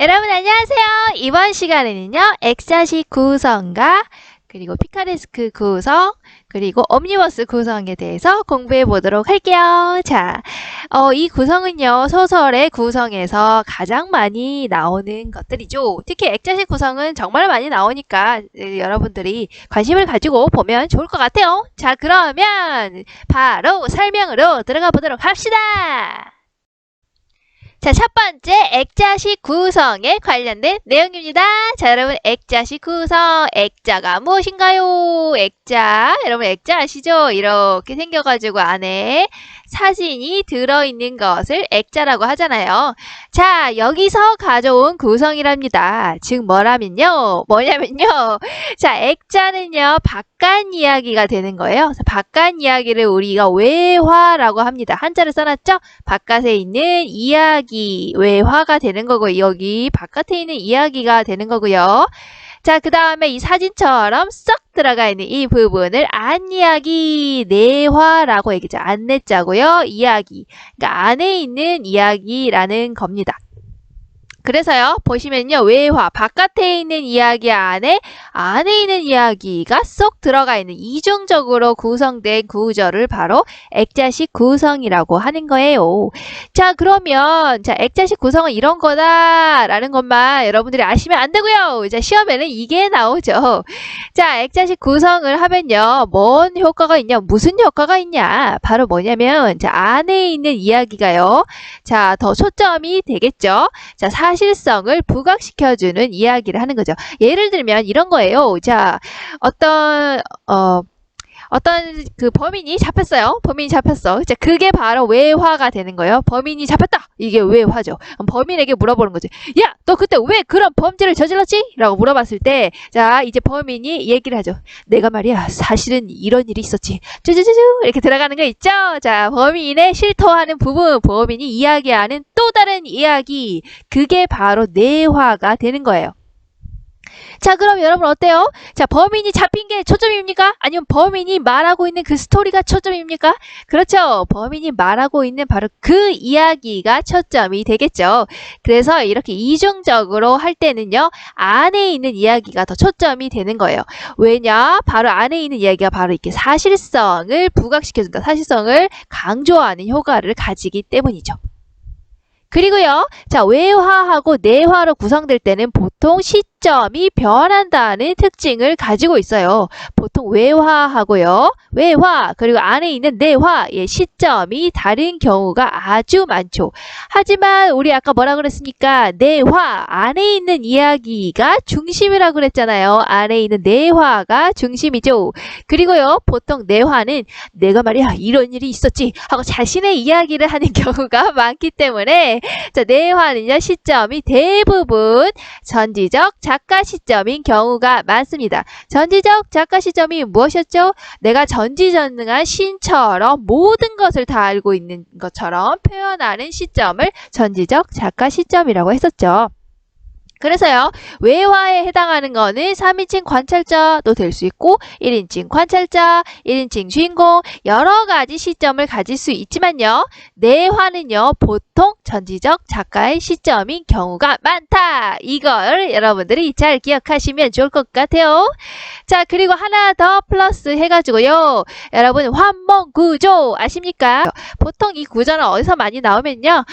여러분 안녕하세요. 이번 시간에는요. 액자식 구성과 그리고 피카레스크 구성 그리고 옴니버스 구성에 대해서 공부해 보도록 할게요. 자, 이 구성은요. 소설의 구성에서 가장 많이 나오는 것들이죠. 특히 액자식 구성은 정말 많이 나오니까 여러분들이 관심을 가지고 보면 좋을 것 같아요. 자, 그러면 바로 설명으로 들어가 보도록 합시다. 자, 첫 번째 액자식 구성에 관련된 내용입니다. 자, 여러분 액자식 구성, 액자가 무엇인가요? 액자, 여러분 액자 아시죠? 이렇게 생겨가지고 안에 사진이 들어있는 것을 액자라고 하잖아요. 자, 여기서 가져온 구성이랍니다. 즉 뭐냐면요. 자, 액자는요. 바깥 이야기가 되는 거예요. 그래서 바깥 이야기를 우리가 외화라고 합니다. 한자를 써놨죠? 바깥에 있는 이야기, 외화가 되는 거고 여기 바깥에 있는 이야기가 되는 거고요. 자, 그 다음에 이 사진처럼 쏙 들어가 있는 이 부분을 안이야기, 내화라고 얘기죠. 안내자고요. 이야기. 그러니까 안에 있는 이야기라는 겁니다. 그래서요, 보시면요, 외화, 바깥에 있는 이야기 안에 있는 이야기가 쏙 들어가 있는 이중적으로 구성된 구조를 바로 액자식 구성이라고 하는 거예요. 자, 그러면, 자, 액자식 구성은 이런 거다라는 것만 여러분들이 아시면 안 되고요. 자, 시험에는 이게 나오죠. 자, 액자식 구성을 하면요, 뭔 효과가 있냐, 무슨 효과가 있냐. 바로 뭐냐면, 자, 안에 있는 이야기가요, 자, 더 초점이 되겠죠. 자, 사실성을 부각시켜주는 이야기를 하는 거죠. 예를 들면 이런 거예요. 자, 어떤 그 범인이 잡혔어요. 범인이 잡혔어. 자, 그게 바로 외화가 되는 거예요. 범인이 잡혔다. 이게 외화죠. 그럼 범인에게 물어보는 거죠. 야, 너 그때 왜 그런 범죄를 저질렀지? 라고 물어봤을 때, 자, 이제 범인이 얘기를 하죠. 내가 말이야, 사실은 이런 일이 있었지. 쭈쭈쭈쭈 이렇게 들어가는 거 있죠? 자, 범인의 실토하는 부분, 범인이 이야기하는 또 다른 이야기, 그게 바로 내화가 되는 거예요. 자, 그럼 여러분 어때요? 자, 범인이 잡힌 게 초점입니까? 아니면 범인이 말하고 있는 그 스토리가 초점입니까? 그렇죠. 범인이 말하고 있는 바로 그 이야기가 초점이 되겠죠. 그래서 이렇게 이중적으로 할 때는요. 안에 있는 이야기가 더 초점이 되는 거예요. 왜냐? 바로 안에 있는 이야기가 바로 이렇게 사실성을 부각시켜준다. 사실성을 강조하는 효과를 가지기 때문이죠. 그리고요, 자, 외화하고 내화로 구성될 때는 보통 시점이 변한다는 특징을 가지고 있어요. 보통 외화하고요, 외화, 그리고 안에 있는 내화의 시점이 다른 경우가 아주 많죠. 하지만 우리 아까 뭐라 그랬습니까? 내화, 안에 있는 이야기가 중심이라고 그랬잖아요. 안에 있는 내화가 중심이죠. 그리고요, 보통 내화는 내가 말이야, 이런 일이 있었지 하고 자신의 이야기를 하는 경우가 많기 때문에 자, 내화는요, 시점이 대부분 전지적 작가 시점인 경우가 많습니다. 전지적 작가 시점이 무엇이었죠? 내가 전지전능한 신처럼 모든 것을 다 알고 있는 것처럼 표현하는 시점을 전지적 작가 시점이라고 했었죠. 그래서요, 외화에 해당하는 거는 3인칭 관찰자도 될 수 있고 1인칭 관찰자, 1인칭 주인공 여러 가지 시점을 가질 수 있지만요. 내화는요. 보통 전지적 작가의 시점인 경우가 많다. 이걸 여러분들이 잘 기억하시면 좋을 것 같아요. 자, 그리고 하나 더 플러스 해가지고요. 여러분 환몽구조 아십니까? 보통 이 구조는 어디서 많이 나오면요.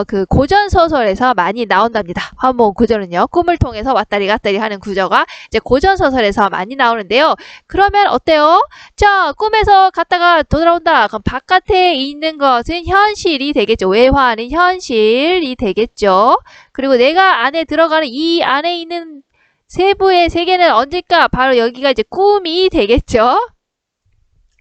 그 고전소설에서 많이 나온답니다. 환몽구조는 꿈을 통해서 왔다리 갔다리 하는 구조가 이제 고전소설에서 많이 나오는데요. 그러면 어때요? 자, 꿈에서 갔다가 돌아온다. 그럼 바깥에 있는 것은 현실이 되겠죠. 외화는 현실이 되겠죠. 그리고 내가 안에 들어가는 이 안에 있는 세부의 세계는 언제까? 바로 여기가 이제 꿈이 되겠죠.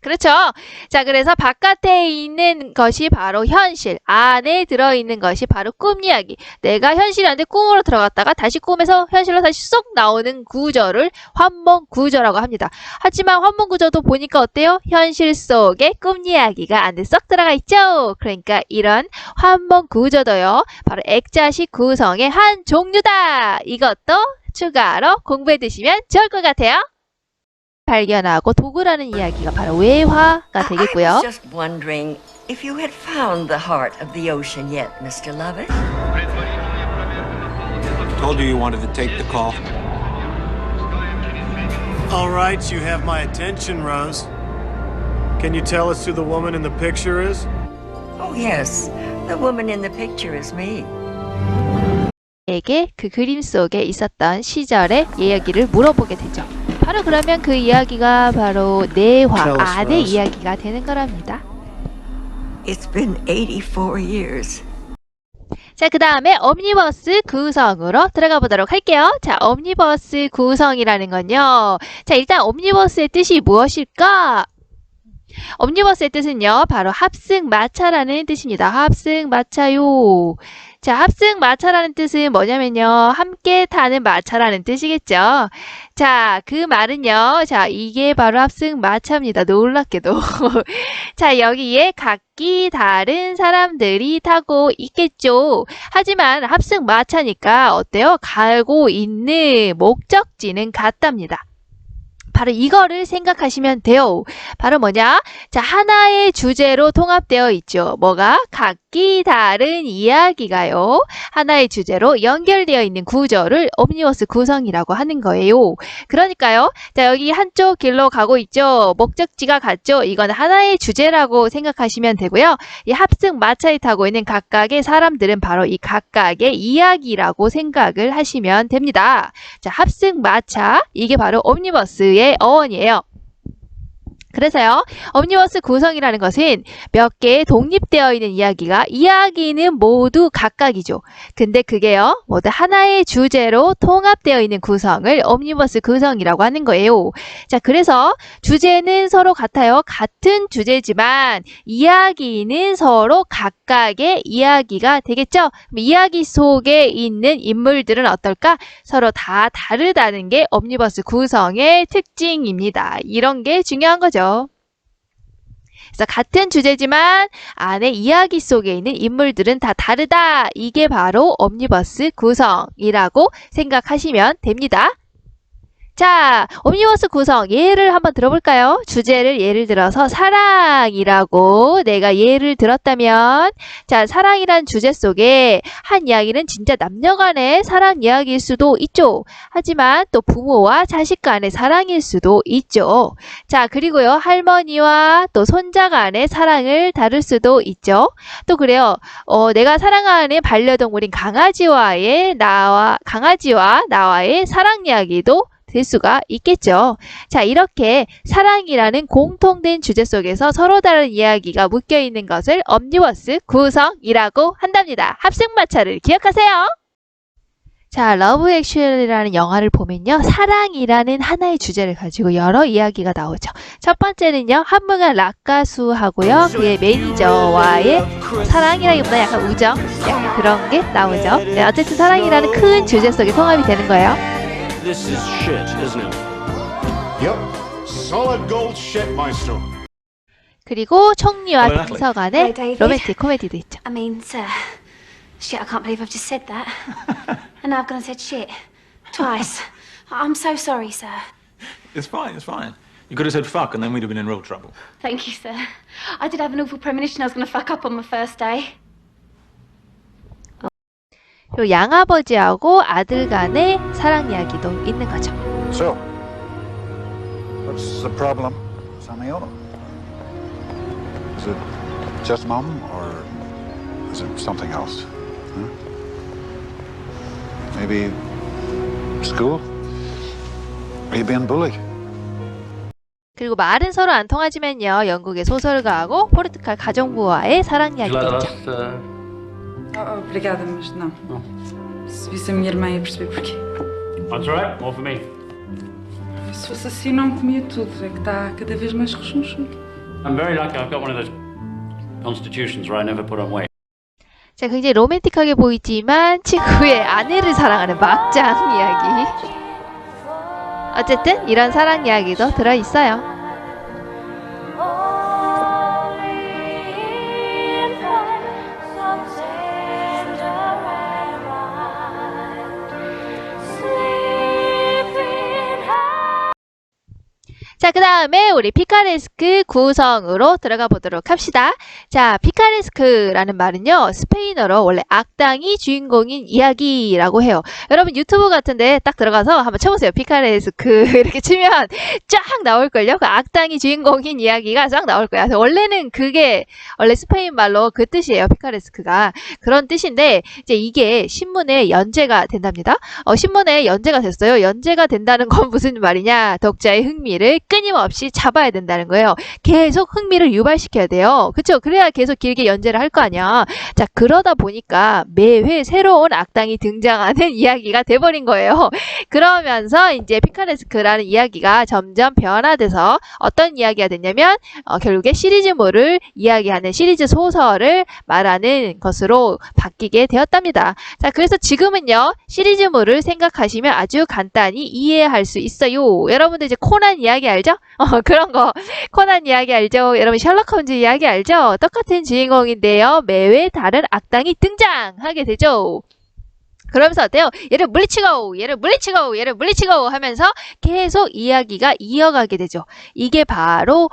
그렇죠. 자, 그래서 바깥에 있는 것이 바로 현실, 안에 들어있는 것이 바로 꿈 이야기. 내가 현실이 아닌데 꿈으로 들어갔다가 다시 꿈에서 현실로 다시 쏙 나오는 구조를 환몽구조라고 합니다. 하지만 환몽구조도 보니까 어때요? 현실 속에 꿈 이야기가 안에 쏙 들어가 있죠. 그러니까 이런 환몽구조도요. 바로 액자식 구성의 한 종류다. 이것도 추가로 공부해 두시면 좋을 것 같아요. 발견하고 도구라는 이야기가 바로 외화가 되겠고요. I was just wondering if you had found the heart of the ocean yet, Mr. Lovett. told you you wanted to take the call. All right, you have my attention, Rose. Can you tell us who the woman in the picture is? Oh, yes. The woman in the picture is me. 에게 그 그림 속에 있었던 시절의 이야기를 물어보게 되죠. 바로 그러면 그 이야기가 바로 내화 Tell us, 안의 Rose. 이야기가 되는 거랍니다. It's been 84 years. 자, 그 다음에 옴니버스 구성으로 들어가 보도록 할게요. 자, 옴니버스 구성이라는 건요. 자, 일단 옴니버스의 뜻이 무엇일까? 옴니버스의 뜻은요, 바로 합승마차라는 뜻입니다. 합승마차요. 자, 합승마차라는 뜻은 뭐냐면요, 함께 타는 마차라는 뜻이겠죠. 자, 그 말은요, 자, 이게 바로 합승마차입니다. 놀랍게도. 자, 여기에 각기 다른 사람들이 타고 있겠죠. 하지만 합승마차니까 어때요? 가고 있는 목적지는 같답니다. 바로 이거를 생각하시면 돼요. 바로 뭐냐? 자, 하나의 주제로 통합되어 있죠. 뭐가? 각기 다른 이야기가요. 하나의 주제로 연결되어 있는 구조를 옴니버스 구성이라고 하는 거예요. 그러니까요. 자, 여기 한쪽 길로 가고 있죠. 목적지가 같죠. 이건 하나의 주제라고 생각하시면 되고요. 이 합승 마차에 타고 있는 각각의 사람들은 바로 이 각각의 이야기라고 생각을 하시면 됩니다. 자, 합승 마차. 이게 바로 옴니버스의 어원이에요. 그래서요, 옴니버스 구성이라는 것은 몇 개의 독립되어 있는 이야기는 모두 각각이죠. 근데 그게요, 모두 하나의 주제로 통합되어 있는 구성을 옴니버스 구성이라고 하는 거예요. 자, 그래서 주제는 서로 같아요. 같은 주제지만 이야기는 서로 각각의 이야기가 되겠죠? 그럼 이야기 속에 있는 인물들은 어떨까? 서로 다 다르다는 게 옴니버스 구성의 특징입니다. 이런 게 중요한 거죠. 그래서 같은 주제지만 안에 이야기 속에 있는 인물들은 다 다르다. 이게 바로 옴니버스 구성이라고 생각하시면 됩니다. 자, 옴니버스 구성 예를 한번 들어볼까요? 주제를 예를 들어서 사랑이라고 내가 예를 들었다면, 자, 사랑이란 주제 속에 한 이야기는 진짜 남녀 간의 사랑 이야기일 수도 있죠. 하지만 또 부모와 자식 간의 사랑일 수도 있죠. 자, 그리고요, 할머니와 또 손자 간의 사랑을 다룰 수도 있죠. 또 그래요, 내가 사랑하는 반려동물인 강아지와 나와의 사랑 이야기도 될 수가 있겠죠. 자, 이렇게 사랑이라는 공통된 주제 속에서 서로 다른 이야기가 묶여 있는 것을 옴니버스 구성이라고 한답니다. 합승마차를 기억하세요. 자, 러브 액츄얼리라는 영화를 보면요, 사랑이라는 하나의 주제를 가지고 여러 이야기가 나오죠. 첫 번째는요, 한무관 락가수하고요, 그의 매니저와의 사랑이라기보다 약간 우정, 약간 그런 게 나오죠. 네, 어쨌든 사랑이라는 큰 주제 속에 통합이 되는 거예요. This is shit, isn't it? Yep. Solid gold shit, Maestro. 그리고 총리와 Hello, Natalie. 비서 간의 Hello, David. 로맨틱 코미디도 있죠. I mean, sir. Shit, I can't believe I've just said that. And now I've gone and said shit. Twice. I'm so sorry, sir. It's fine, it's fine. You could have said fuck and then we'd have been in real trouble. Thank you, sir. I did have an awful premonition I was going to fuck up on my first day. 그리고 양아버지하고 아들 간의 사랑 이야기도 있는 거죠. So, what's the problem, Samuel? Is it just mom, or is it something else? Huh? Maybe school? Are you being bullied? 그리고 말은 서로 안 통하지만요, 영국의 소설가하고 포르투갈 가정부와의 사랑 이야기도 있죠. Oh, obrigada, mas não. Se visse a minha irmã ia perceber porquê. That's all right, more for me. Se fosse assim não comia tudo, é que está cada vez mais rechonchudo. I'm very lucky I've got one of those constitutions where I never put on weight. 자, 굉장히 로맨틱하게 보이지만 친구의 아내를 사랑하는 막장 이야기. 어쨌든 이런 사랑 이야기도 들어있어요. 자, 자, 그 다음에 우리 피카레스크 구성으로 들어가 보도록 합시다. 자, 피카레스크라는 말은요, 스페인어로 원래 악당이 주인공인 이야기라고 해요. 여러분 유튜브 같은데 딱 들어가서 한번 쳐보세요. 피카레스크 이렇게 치면 쫙 나올걸요? 그 악당이 주인공인 이야기가 쫙 나올 거야. 원래는 그게 원래 스페인 말로 그 뜻이에요. 피카레스크가. 그런 뜻인데 이제 이게 신문에 연재가 된답니다. 신문에 연재가 됐어요. 연재가 된다는 건 무슨 말이냐? 독자의 흥미를 끊임없이 잡아야 된다는 거예요. 계속 흥미를 유발시켜야 돼요. 그쵸? 그래야 계속 길게 연재를 할 거 아니야. 자, 그러다 보니까 매회 새로운 악당이 등장하는 이야기가 돼버린 거예요. 그러면서 이제 피카레스크라는 이야기가 점점 변화돼서 어떤 이야기가 됐냐면 결국에 시리즈물을 이야기하는 시리즈 소설을 말하는 것으로 바뀌게 되었답니다. 자, 그래서 지금은요, 시리즈물을 생각하시면 아주 간단히 이해할 수 있어요. 여러분들 이제 코난 이야기 알죠? 그런 거. 코난 이야기 알죠? 여러분 셜록 홈즈 이야기 알죠? 똑같은 주인공인데요, 매회 다른 악당이 등장하게 되죠. 그러면서 어때요? 얘를 물리치고, 얘를 물리치고, 얘를 물리치고 하면서 계속 이야기가 이어가게 되죠. 이게 바로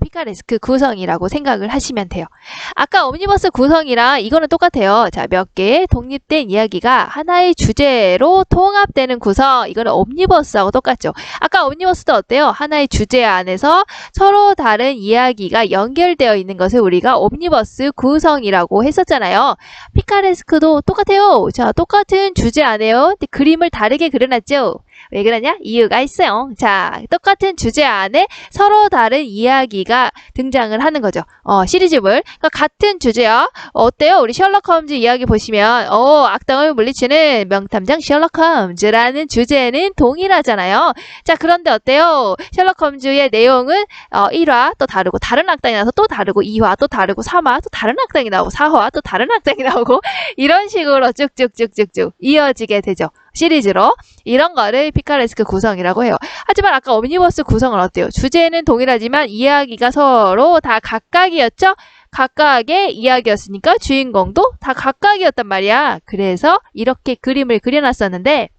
피카레스크 구성이라고 생각을 하시면 돼요. 아까 옴니버스 구성이랑 이거는 똑같아요. 자, 몇 개의 독립된 이야기가 하나의 주제로 통합되는 구성. 이거는 옴니버스하고 똑같죠. 아까 옴니버스도 어때요? 하나의 주제 안에서 서로 다른 이야기가 연결되어 있는 것을 우리가 옴니버스 구성이라고 했었잖아요. 피카레스크도 똑같아요. 자, 똑같은 주제 안에요. 근데 그림을 다르게 그려놨죠. 왜 그러냐? 이유가 있어요. 자, 똑같은 주제 안에 서로 다른 이야기가 등장을 하는 거죠. 시리즈물. 그러니까 같은 주제야. 어때요? 우리 셜록 홈즈 이야기 보시면 악당을 물리치는 명탐정 셜록 홈즈라는 주제는 동일하잖아요. 자, 그런데 어때요? 셜록 홈즈의 내용은 1화 또 다르고, 다른 악당이 나와서 또 다르고, 2화 또 다르고, 3화 또 다른 악당이 나오고, 4화 또 다른 악당이 나오고, 이런 식으로 쭉쭉쭉쭉쭉 이어지게 되죠. 시리즈로. 이런 거를 피카레스크 구성이라고 해요. 하지만 아까 옴니버스 구성은 어때요? 주제는 동일하지만 이야기가 서로 다 각각이었죠? 각각의 이야기였으니까 주인공도 다 각각이었단 말이야. 그래서 이렇게 그림을 그려놨었는데,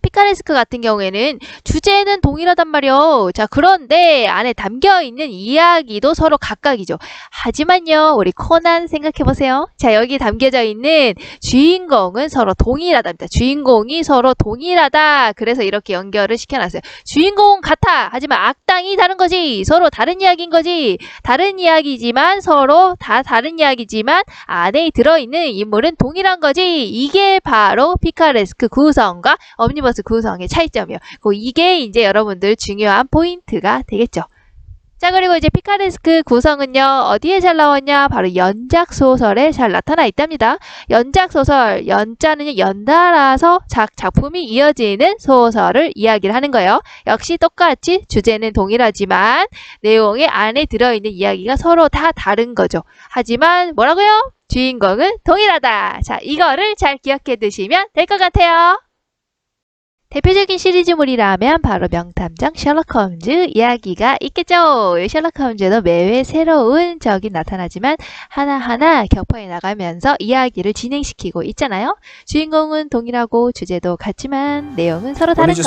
피카레스크 같은 경우에는 주제는 동일하단 말이요. 자, 그런데 안에 담겨있는 이야기도 서로 각각이죠. 하지만요, 우리 코난 생각해보세요. 자, 여기 담겨져 있는 주인공은 서로 동일하답니다. 주인공이 서로 동일하다. 그래서 이렇게 연결을 시켜놨어요. 주인공은 같아. 하지만 악당이 다른 거지. 서로 다른 이야기인 거지. 다른 이야기지만 서로 다 다른 이야기지만 안에 들어있는 인물은 동일한 거지. 이게 바로 피카레스크 구성과 옴니버스 구성의 차이점이요. 이게 이제 여러분들 중요한 포인트가 되겠죠. 자, 그리고 이제 피카레스크 구성은요, 어디에 잘 나왔냐? 바로 연작소설에 잘 나타나 있답니다. 연작소설, 연자는요, 연달아서 작품이 이어지는 소설을 이야기를 하는 거예요. 역시 똑같이 주제는 동일하지만 내용의 안에 들어있는 이야기가 서로 다 다른 거죠. 하지만 뭐라고요? 주인공은 동일하다. 자, 이거를 잘 기억해 두시면 될 것 같아요. 대표적인 시리즈물이라면 바로 명탐정 셜록 홈즈 이야기가 있겠죠. 셜록 홈즈도 매회 새로운 적이 나타나지만 하나하나 격파해 나가면서 이야기를 진행시키고 있잖아요. 주인공은 동일하고 주제도 같지만 내용은 서로 다른 거.